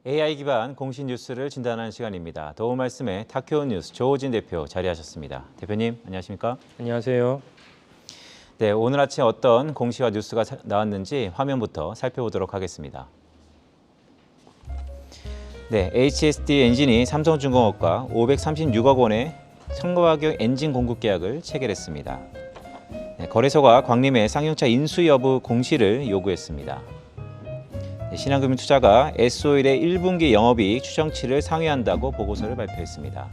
AI 기반 공시 뉴스를 진단하는 시간입니다. 도움 말씀에 타큐온 뉴스 조호진 대표 자리하셨습니다. 대표님, 안녕하십니까? 안녕하세요. 네, 오늘 아침 어떤 공시와 뉴스가 나왔는지 화면부터 살펴보도록 하겠습니다. 네, HSD 엔진이 삼성중공업과 536억 원의 첨가가격 엔진 공급 계약을 체결했습니다. 네, 거래소가 광림의 쌍용차 인수 여부 공시를 요구했습니다. 네, 신한금융투자가 S오일의 1분기 영업이익 추정치를 상회한다고 보고서를 발표했습니다.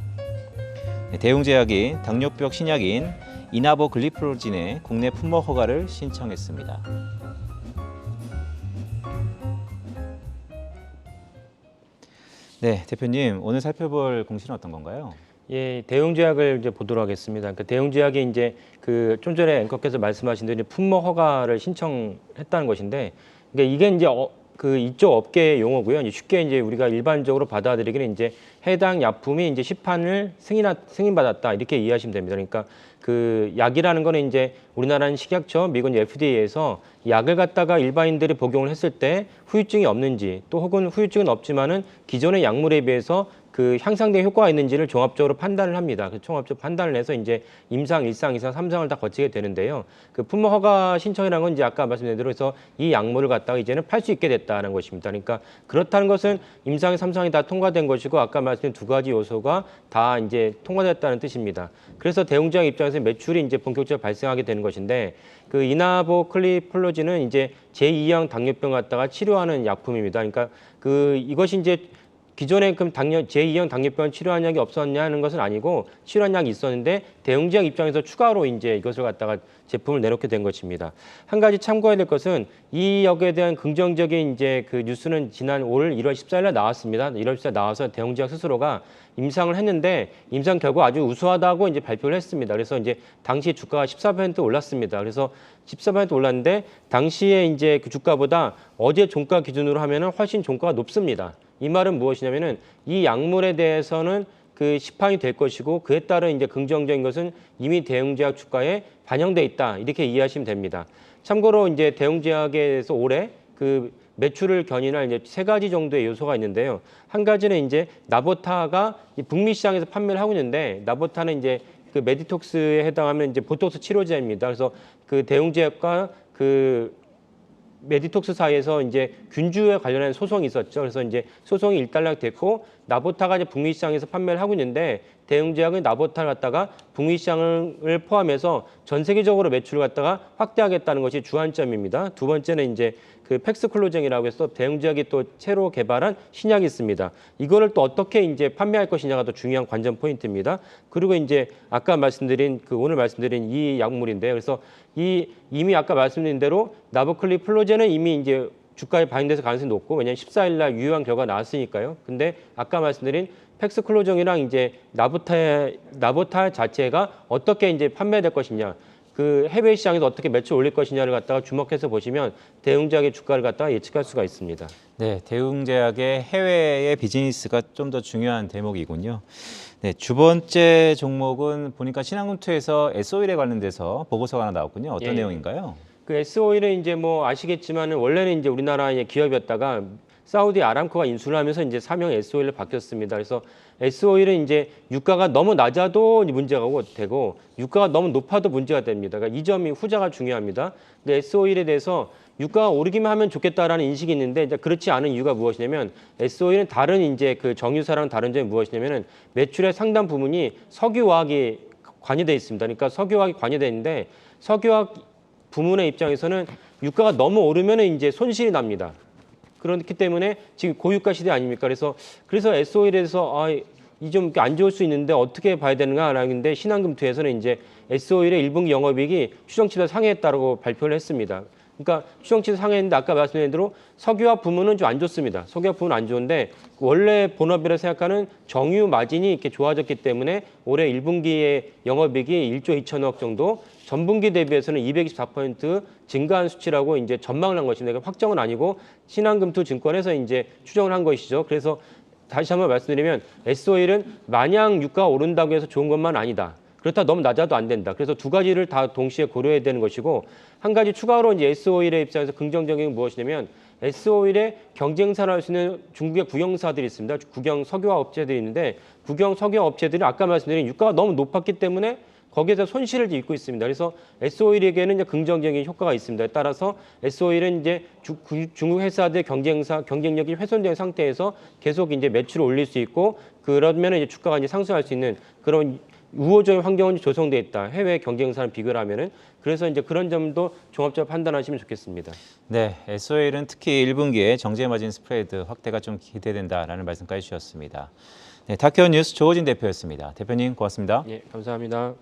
네, 대웅제약이 당뇨병 신약인 이나보글리프로진의 국내 품목 허가를 신청했습니다. 네, 대표님, 오늘 살펴볼 공시는 어떤 건가요? 예, 대웅제약을 이제 보도록 하겠습니다. 그러니까 대웅제약이 이제 그 좀 전에 앵커께서 말씀하신 대로 품목 허가를 신청했다는 것인데, 그러니까 이게 이제 그 이쪽 업계 용어고요. 이제 쉽게 이제 우리가 일반적으로 받아들이기는 이제 해당 약품이 이제 시판을 승인받았다 이렇게 이해하시면 됩니다. 그러니까 그 약이라는 거는 이제 우리나라는 식약처, 미국은 FDA에서 약을 갖다가 일반인들이 복용을 했을 때 후유증이 없는지 또 혹은 후유증은 없지만은 기존의 약물에 비해서 그 향상된 효과가 있는지를 종합적으로 판단을 합니다. 그 종합적 판단을 해서 이제 임상, 1상, 2상, 3상을 다 거치게 되는데요. 그 품목 허가 신청이라는 건 이제 아까 말씀드린 대로 해서 이 약물을 갖다가 이제는 팔 수 있게 됐다는 것입니다. 그러니까 그렇다는 것은 임상, 3상이 다 통과된 것이고 아까 말씀드린 두 가지 요소가 다 이제 통과됐다는 뜻입니다. 그래서 대웅제약 입장에서 매출이 이제 본격적으로 발생하게 되는 것인데 그 이나보클리플로진은 이제 제2형 당뇨병 갖다가 치료하는 약품입니다. 그러니까 그 이것이 이제 기존에 그럼 제2형 당뇨병 치료한 약이 없었냐는 것은 아니고 치료한 약이 있었는데 대웅제약 입장에서 추가로 이제 이것을 갖다가 제품을 내놓게 된 것입니다. 한 가지 참고해야 될 것은 이 약에 대한 긍정적인 이제 그 뉴스는 지난 올 1월 14일에 나왔습니다. 1월 14일 나와서 대웅제약 스스로가 임상을 했는데 임상 결과 아주 우수하다고 이제 발표를 했습니다. 그래서 이제 당시 주가가 14% 올랐습니다. 그래서 14% 올랐는데 당시에 이제 그 주가보다 어제 종가 기준으로 하면은 훨씬 종가가 높습니다. 이 말은 무엇이냐면은 이 약물에 대해서는 그 시판이 될 것이고 그에 따른 이제 긍정적인 것은 이미 대웅제약 주가에 반영돼 있다 이렇게 이해하시면 됩니다. 참고로 이제 대웅제약에서 올해 그 매출을 견인할 이제 세 가지 정도의 요소가 있는데요. 한 가지는 이제 나보타가 북미 시장에서 판매를 하고 있는데 나보타는 이제 그 메디톡스에 해당하면 이제 보톡스 치료제입니다. 그래서 그 대웅제약과 그 메디톡스 사이에서 이제 균주에 관련한 소송이 있었죠. 그래서 이제 소송이 일단락됐고 나보타가 이제 북미 시장에서 판매를 하고 있는데 대웅제약은 나보타를 갖다가 북미 시장을 포함해서 전 세계적으로 매출을 갖다가 확대하겠다는 것이 주안점입니다. 두 번째는 이제 그 팩스클로젠이라고 해서 대웅제약이 또 새로 개발한 신약이 있습니다. 이거를 또 어떻게 이제 판매할 것이냐가 더 중요한 관전 포인트입니다. 그리고 이제 아까 말씀드린 그 오늘 말씀드린 이 약물인데요. 그래서 이미 아까 말씀드린 대로 나보클리플로젠은 이미 이제 주가에 반영돼서 가능성이 높고 왜냐하면 14일 날 유효한 결과가 나왔으니까요. 근데 아까 말씀드린 팩스클로정이랑 이제 나보타 자체가 어떻게 이제 판매될 것이냐, 그 해외 시장에서 어떻게 매출 올릴 것이냐를 갖다가 주목해서 보시면 대웅제약의 주가를 갖다가 예측할 수가 있습니다. 네, 대웅제약의 해외의 비즈니스가 좀 더 중요한 대목이군요. 네, 두 번째 종목은 보니까 신한금투에서 S오일에 관련돼서 보고서가 하나 나왔군요. 어떤 내용인가요? 그 S오일은 이제 뭐 아시겠지만은 원래는 이제 우리나라의 기업이었다가 사우디 아람코가 인수를 하면서 이제 사명 S오일로 바뀌었습니다. 그래서 S오일은 이제 유가가 너무 낮아도 문제가 되고 유가가 너무 높아도 문제가 됩니다. 그러니까 이 점이 후자가 중요합니다. 근데 S오일에 대해서 유가가 오르기만 하면 좋겠다라는 인식이 있는데 이제 그렇지 않은 이유가 무엇이냐면 S오일은 다른 이제 그 정유사랑 다른 점이 무엇이냐면은 매출의 상당 부분이 석유화학이 관여돼 있습니다. 그러니까 석유화학이 관여돼 있는데 석유화학 부문의 입장에서는 유가가 너무 오르면은 이제 손실이 납니다. 그렇기 때문에 지금 고유가 시대 아닙니까? 그래서 S오일에서 이 좀 안 좋을 수 있는데 어떻게 봐야 되는가라는데 신한금투에서는 이제 S오일의 1분기 영업이익이 추정치를 상회했다고 발표를 했습니다. 그러니까 추정치를 상회했는데 아까 말씀드린 대로 석유화 부문은 좀 안 좋습니다. 석유화 부문은 안 좋은데 원래 본업이라 생각하는 정유 마진이 이렇게 좋아졌기 때문에 올해 1분기의 영업이익이 1조 2천억 정도, 전분기 대비해서는 224% 증가한 수치라고 이제 전망을 한 것입니다. 확정은 아니고 신한금투 증권에서 이제 추정을 한 것이죠. 그래서 다시 한번 말씀드리면 S오일은 마냥 유가가 오른다고 해서 좋은 것만 아니다. 그렇다 너무 낮아도 안 된다. 그래서 두 가지를 다 동시에 고려해야 되는 것이고 한 가지 추가로 이제 S오일의 입장에서 긍정적인 게 무엇이냐면 S오일의 경쟁사를 할 수 있는 중국의 국영사들이 있습니다. 국영 석유화 업체들이 있는데 국영 석유화 업체들이 아까 말씀드린 유가가 너무 높았기 때문에 거기에서 손실을 입고 있습니다. 그래서 S오일에게는 이제 긍정적인 효과가 있습니다. 따라서 S오일은 이제 중국 회사들 경쟁력이 훼손된 상태에서 계속 이제 매출을 올릴 수 있고 그러면 이제 주가가 이제 상승할 수 있는 그런 우호적인 환경이 조성돼 있다. 해외 경쟁사랑 비교를 하면은 그래서 이제 그런 점도 종합적으로 판단하시면 좋겠습니다. 네, SOL은 특히 1분기에 정제 마진 스프레드 확대가 좀 기대된다라는 말씀까지 주셨습니다. 네, 다큐 뉴스 조호진 대표였습니다. 대표님 고맙습니다. 예, 감사합니다.